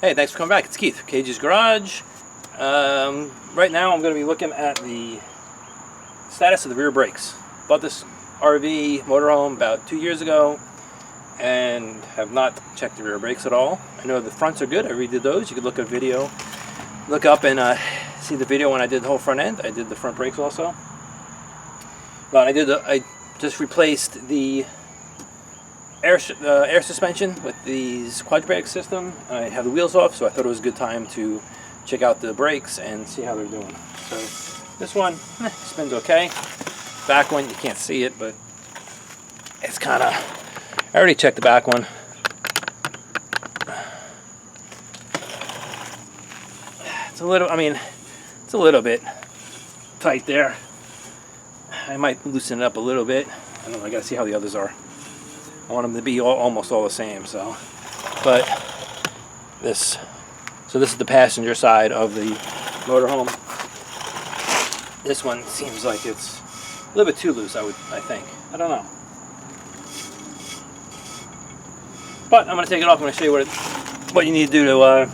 Hey, thanks for coming back. It's Keith, Cage's Garage. Right now I'm going to be looking at the status of the rear brakes. Bought this RV motorhome about 2 years ago and have not checked the rear brakes at all. I know the fronts are good. I redid those. You could look at video, look up and see the video when I did the whole front end. I did the front brakes also. But I just replaced the air suspension with the quad brake system. I have the wheels off, so I thought it was a good time to check out the brakes and see how they're doing. So this one spins okay. Back one, you can't see it, but it's kind of, I already checked the back one. It's a little, it's a little bit tight there. I might loosen it up a little bit. I don't know, I gotta see how the others are. I want them to be almost all the same, so. But this is the passenger side of the motorhome. This one seems like it's a little bit too loose, I think. I don't know. But I'm going to take it off. I'm going to show you what you need to do to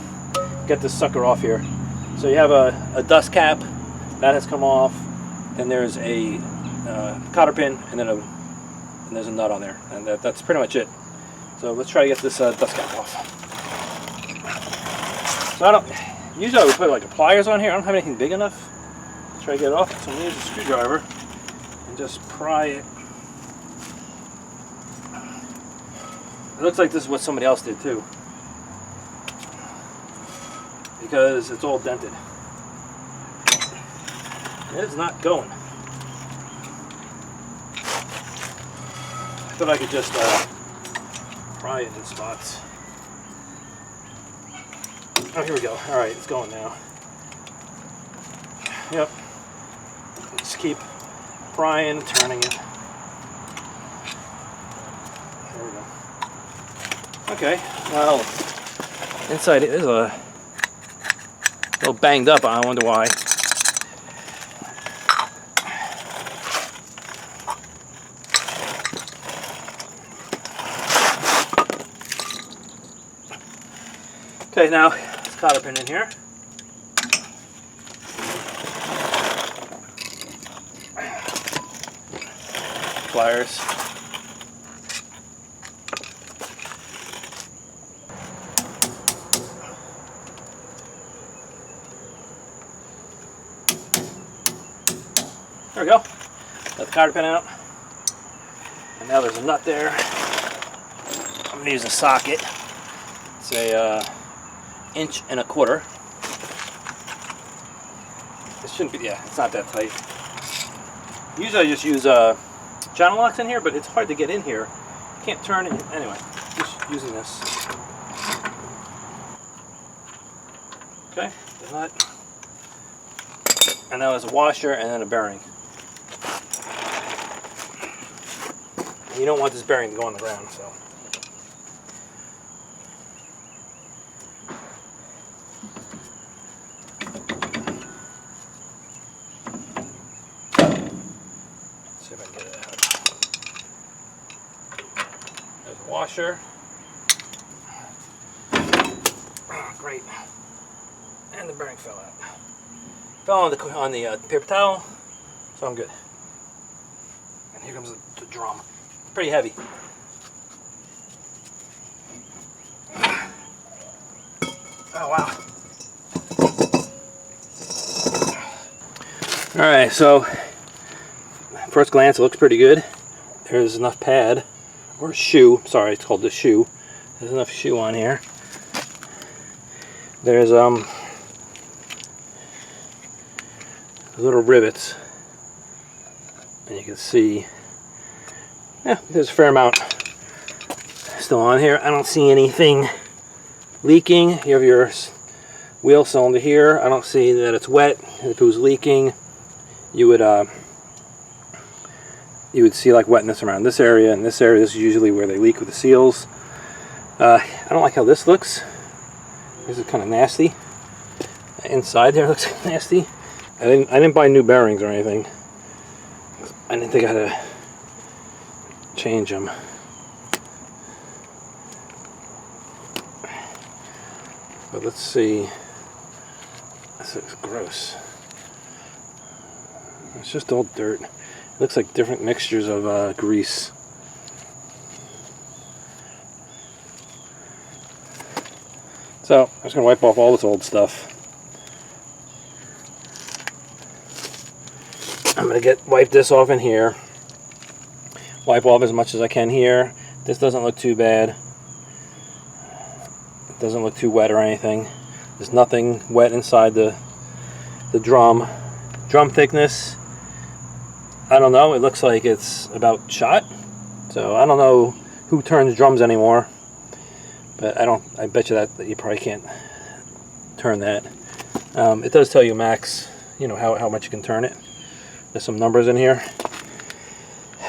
get this sucker off here. So you have a dust cap that has come off. Then there's a cotter pin, and then there's a nut on there, and that's pretty much it. So let's try to get this dust cap off. So usually I would put like pliers on here. I don't have anything big enough. Let's try to get it off. So I'm going to use a screwdriver and just pry it. It looks like this is what somebody else did too, because it's all dented. It's not going. I thought I could just pry it in spots. Oh, here we go. All right, it's going now. Yep. Just keep prying, turning it. There we go. Okay. Well, inside it is a little banged up. I wonder why. Okay, now let's cotter pin in here. Pliers. There we go. Got the cotter pin out. And now there's a nut there. I'm going to use a socket. It's a 1.25 inches. It shouldn't be, yeah, it's not that tight. Usually I just use channel locks in here, but it's hard to get in here. Can't turn it. Anyway, just using this. Okay, the nut. And now there's a washer and then a bearing. And you don't want this bearing to go on the ground, so. See if I can get it out. There's a washer. Oh, great. And the bearing fell out. Fell on the paper towel, so I'm good. And here comes the drum. Pretty heavy. Oh wow. Alright, so first glance it looks pretty good. There's enough pad, or shoe, sorry, it's called the shoe. There's enough shoe on here. There's little rivets, and you can see, yeah, there's a fair amount still on here. I don't see anything leaking. You have your wheel cylinder here. I don't see that it's wet. If it was leaking, you would see like wetness around this area and this area. This is usually where they leak with the seals. I don't like how this looks. This is kind of nasty. Inside there looks nasty. I didn't buy new bearings or anything. I didn't think I had to change them. But let's see. This is gross. It's just old dirt. It looks like different mixtures of grease. So I'm just going to wipe off all this old stuff. I'm going to wipe this off in here. Wipe off as much as I can here. This doesn't look too bad. It doesn't look too wet or anything. There's nothing wet inside the drum. Drum thickness, I don't know. It looks like it's about shot. So I don't know who turns drums anymore. But I bet you that you probably can't turn that. It does tell you max, you know, how much you can turn it. There's some numbers in here.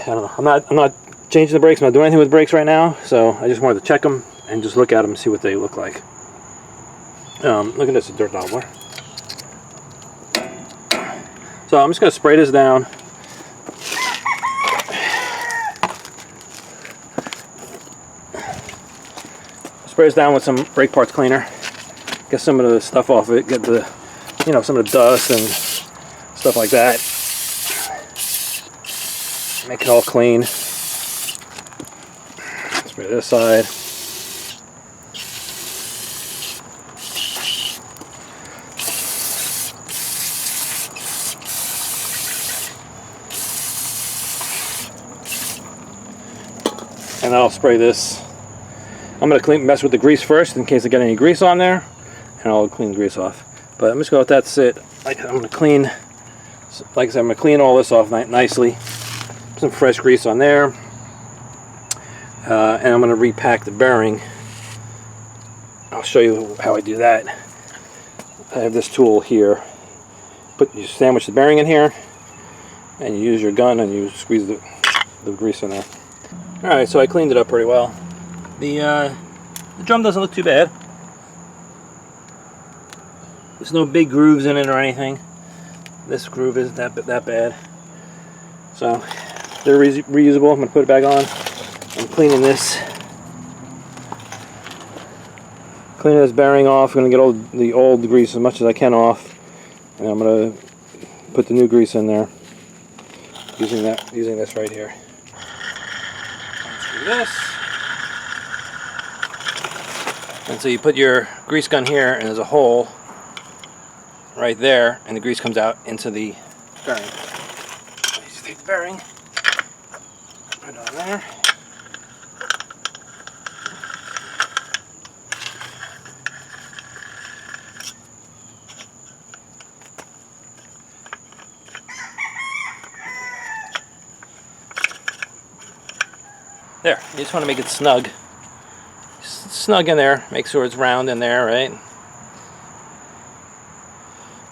I don't know. I'm not changing the brakes. I'm not doing anything with brakes right now. So I just wanted to check them and just look at them and see what they look like. Look at this, a dirt doubler. So I'm just going to spray this down. Spray this down with some brake parts cleaner. Get some of the stuff off of it. Get the, you know, some of the dust and stuff like that. Make it all clean. Spray this side. And I'll spray this. I'm going to mess with the grease first in case I get any grease on there, and I'll clean the grease off. But I'm just going to let that sit. I'm going to clean, like I said, I'm going to clean all this off nicely. Put some fresh grease on there, and I'm going to repack the bearing. I'll show you how I do that. I have this tool here. You sandwich the bearing in here, and you use your gun and you squeeze the grease in there. Alright, so I cleaned it up pretty well. The drum doesn't look too bad. There's no big grooves in it or anything. This groove isn't that bad. So they're reusable. I'm going to put it back on. I'm cleaning this. Cleaning this bearing off. I'm going to get all the old grease as much as I can off. And I'm going to put the new grease in there. Using this right here. Unscrew this. And so you put your grease gun here, and there's a hole right there, and the grease comes out into the bearing. Just take the bearing, put it on there. There, you just want to make it snug. Snug in there, make sure it's round in there, right?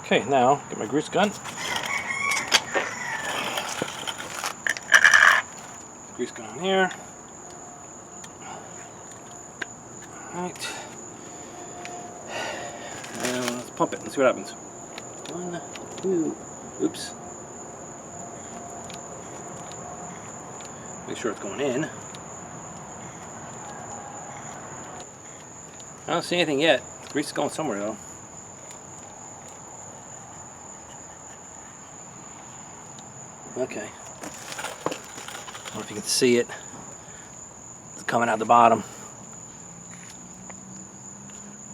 Okay, now get my grease gun. Grease gun on here. Alright. And let's pump it and see what happens. 1, 2, oops. Make sure it's going in. I don't see anything yet. The grease is going somewhere though. Okay. I don't know if you can see it. It's coming out the bottom.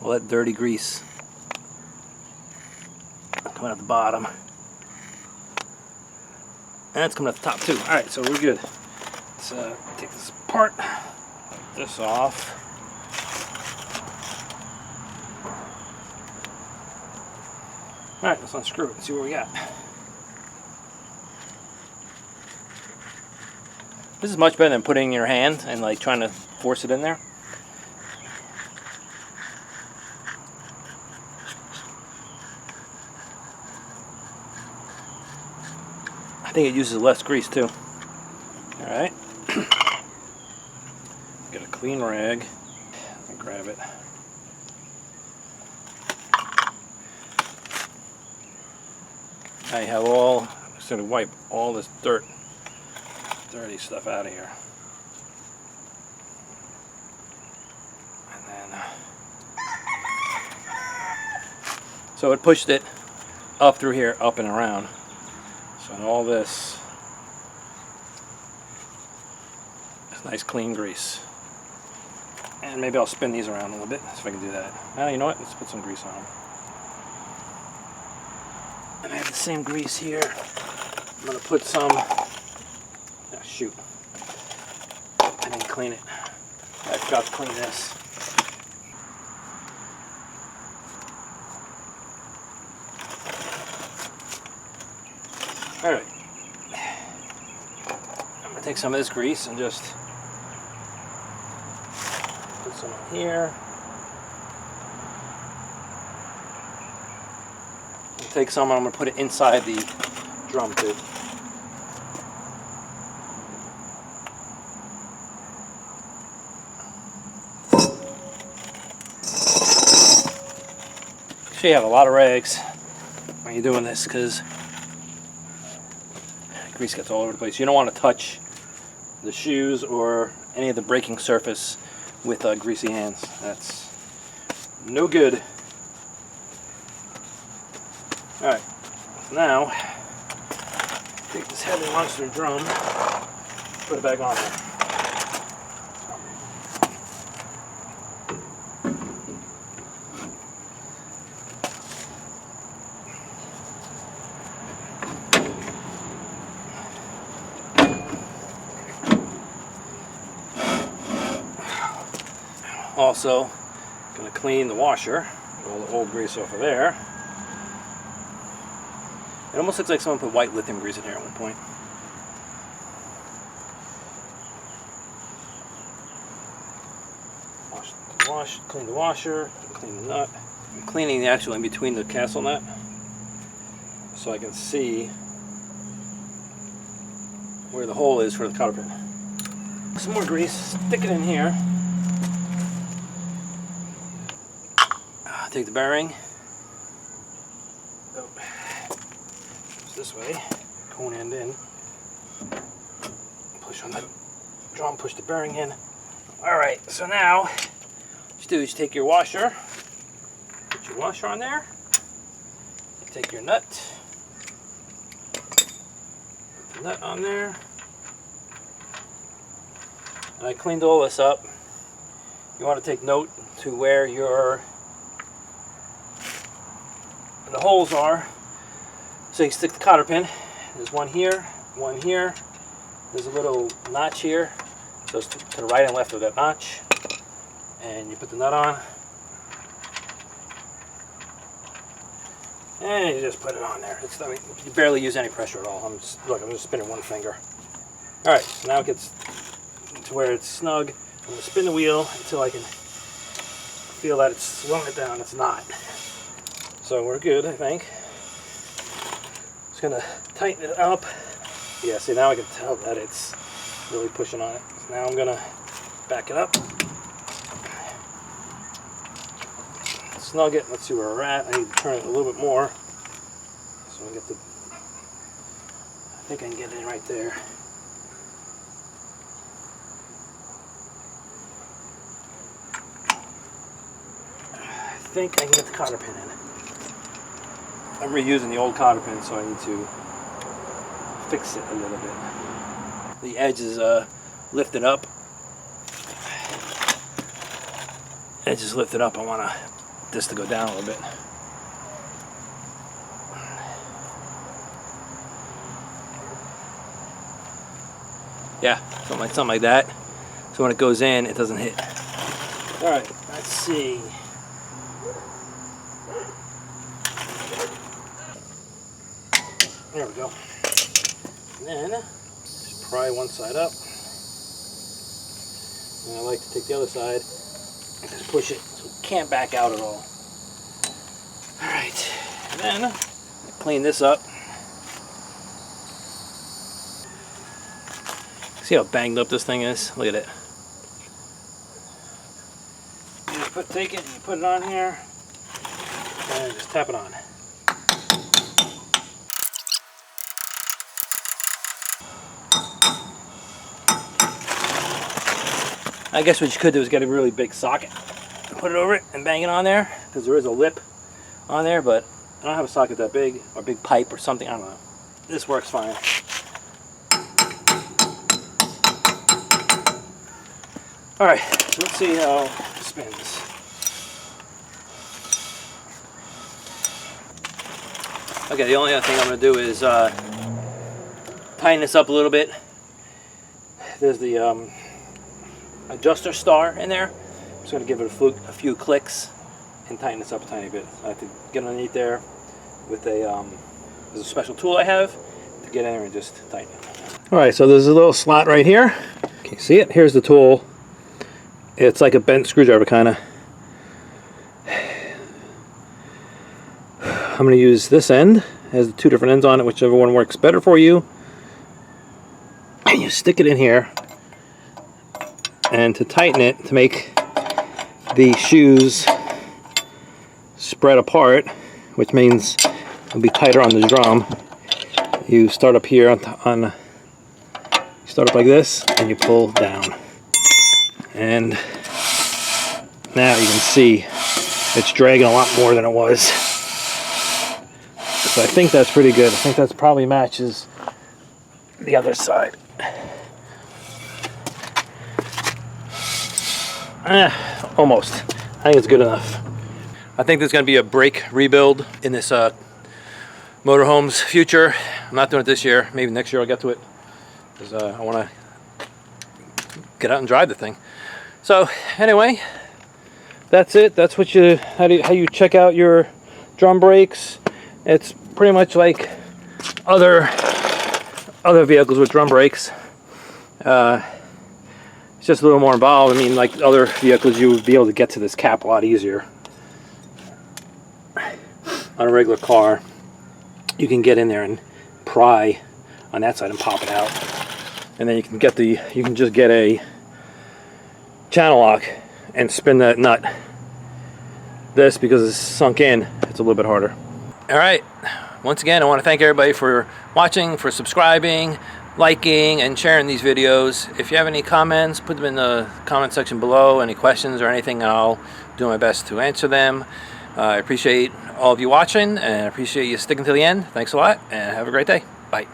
All that dirty grease coming out the bottom. And it's coming out the top too. Alright, so we're good. Let's take this apart. Get this off. Alright, let's unscrew it and see what we got. This is much better than putting it in your hand and like trying to force it in there. I think it uses less grease too. Alright. Get a clean rag. Let me grab it. I have sort of wipe all this dirty stuff out of here. And then So it pushed it up through here, up and around. So all this is nice clean grease. And maybe I'll spin these around a little bit, see if I can do that. You know what? Let's put some grease on them. And I have the same grease here. I'm going to put some... Oh, shoot. I didn't clean it. I forgot to clean this. Alright. I'm going to take some of this grease and just put some in here. I'll take some and I'm going to put it inside the drum too. So you have a lot of rags when you're doing this because grease gets all over the place. You don't want to touch the shoes or any of the braking surface with greasy hands. That's no good. Alright, so now take this heavy monster drum, put it back on there. Also, going to clean the washer, all the old grease off of there. It almost looks like someone put white lithium grease in here at one point. Clean the washer, clean the nut. I'm cleaning the actual in between the castle nut so I can see where the hole is for the cotter pin. Some more grease, stick it in here. Take the bearing, go this way, cone end in, push on the drum, push the bearing in. Alright, so now what you do is you take your washer, put your washer on there, take your nut, put the nut on there, and I cleaned all this up. You want to take note to where the holes are, so you can stick the cotter pin. There's one here, there's a little notch here, so it's to the right and left of that notch, and you put the nut on, and you just put it on there. I mean, you barely use any pressure at all. I'm just spinning one finger. Alright, so now it gets to where it's snug. I'm going to spin the wheel until I can feel that it's slowing it down. It's not. So we're good, I think. Just gonna tighten it up. Yeah, see, now I can tell that it's really pushing on it. So now I'm gonna back it up. Snug it. Let's see where we're at. I need to turn it a little bit more. So I get the. I think I can get it in right there. I think I can get the cotter pin in. I'm reusing the old cotter pin, so I need to fix it a little bit. The edge is lifted up. Edge is lifted up. I want this to go down a little bit. Yeah, something like that. So when it goes in, it doesn't hit. All right, let's see. There we go. And then just pry one side up. And I like to take the other side and just push it so it can't back out at all. Alright, and then clean this up. See how banged up this thing is? Look at it. You just take it and you put it on here and just tap it on. I guess what you could do is get a really big socket and put it over it and bang it on there, because there is a lip on there, but I don't have a socket that big, or big pipe or something. I don't know. This works fine. Alright, so let's see how it spins. Okay, the only other thing I'm going to do is tighten this up a little bit. There's the adjuster star in there. I'm just going to give it a few clicks and tighten this up a tiny bit. I have to get underneath there with a there's a special tool I have to get in there and just tighten it. Alright, so there's a little slot right here. Okay, see it? Here's the tool. It's like a bent screwdriver kind of. I'm going to use this end. It has two different ends on it, whichever one works better for you. And you stick it in here. And to tighten it, to make the shoes spread apart, which means it'll be tighter on the drum, you start up here you start up like this, and you pull down. And now you can see it's dragging a lot more than it was. So I think that's pretty good. I think that probably matches the other side. Almost. I think it's good enough. I think there's going to be a brake rebuild in this motorhome's future. I'm not doing it this year. Maybe next year I'll get to it, because I want to get out and drive the thing. So anyway, that's it. That's what how you check out your drum brakes. It's pretty much like other vehicles with drum brakes. It's just a little more involved. I mean, like other vehicles, you would be able to get to this cap a lot easier. On a regular car, you can get in there and pry on that side and pop it out, and then you can just get a channel lock and spin that nut. This, because it's sunk in, it's a little bit harder. All right. Once again, I want to thank everybody for watching, for subscribing, liking, and sharing these videos. If you have any comments, put them in the comment section below. Any questions or anything, I'll do my best to answer them. I appreciate all of you watching, and I appreciate you sticking to the end. Thanks a lot, and have a great day. Bye.